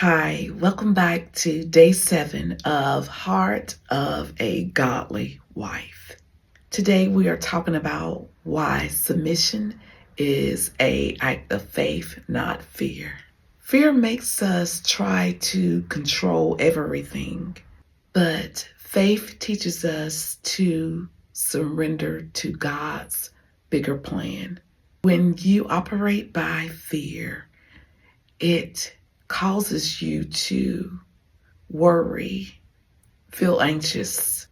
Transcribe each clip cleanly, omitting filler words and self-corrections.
Hi, welcome back to day 7 of Heart of a Godly Wife. Today we are talking about why submission is an act of faith, not fear. Fear makes us try to control everything, but faith teaches us to surrender to God's bigger plan. When you operate by fear, it causes you to worry, feel anxious,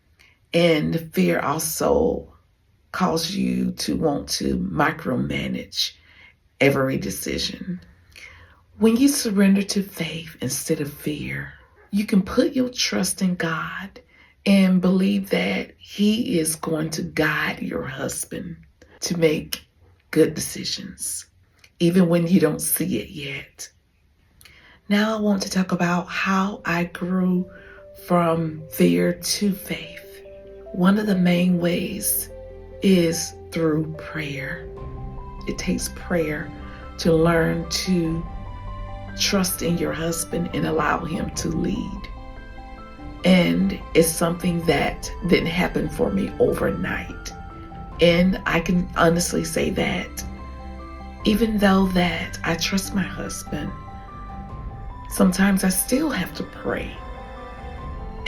and fear also causes you to want to micromanage every decision. When you surrender to faith instead of fear, you can put your trust in God and believe that He is going to guide your husband to make good decisions, even when you don't see it yet. Now I want to talk about how I grew from fear to faith. One of the main ways is through prayer. It takes prayer to learn to trust in your husband and allow him to lead. And it's something that didn't happen for me overnight. And I can honestly say that even though that I trust my husband, sometimes I still have to pray.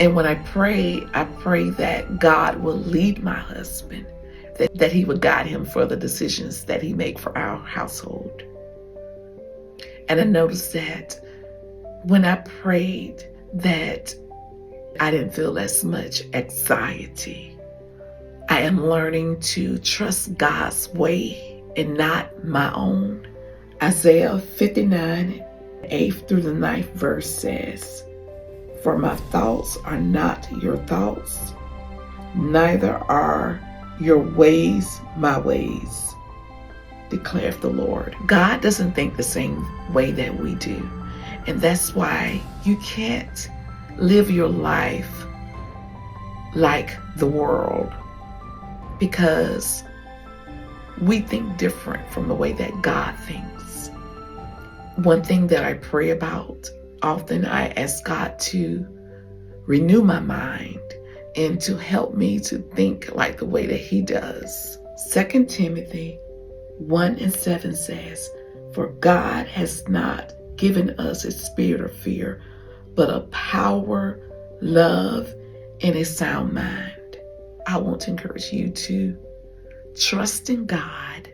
And when I pray that God will lead my husband, that He would guide him for the decisions that He make for our household. And I noticed that when I prayed that I didn't feel as much anxiety. I am learning to trust God's way and not my own. Isaiah 59 8th through the 9th verse says, "For my thoughts are not your thoughts, neither are your ways my ways, declares the Lord." God doesn't think the same way that we do. And that's why you can't live your life like the world, because we think different from the way that God thinks. One thing that I pray about often, I ask God to renew my mind and to help me to think like the way that He does. 2 Timothy 1:7 says, "For God has not given us a spirit of fear, but of power, love, and a sound mind." I want to encourage you to trust in God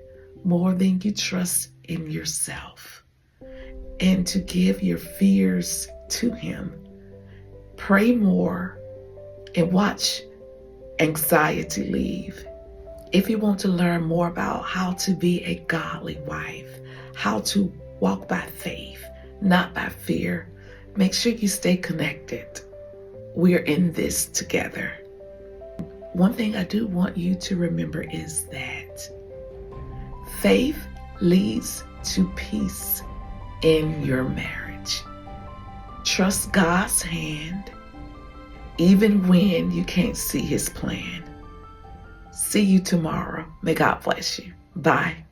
more than you trust in yourself, and to give your fears to Him. Pray more and watch anxiety leave. If you want to learn more about how to be a godly wife, how to walk by faith, not by fear, make sure you stay connected. We're in this together. One thing I do want you to remember is that faith leads to peace in your marriage. Trust God's hand even when you can't see His plan. See you tomorrow. May God bless you. Bye.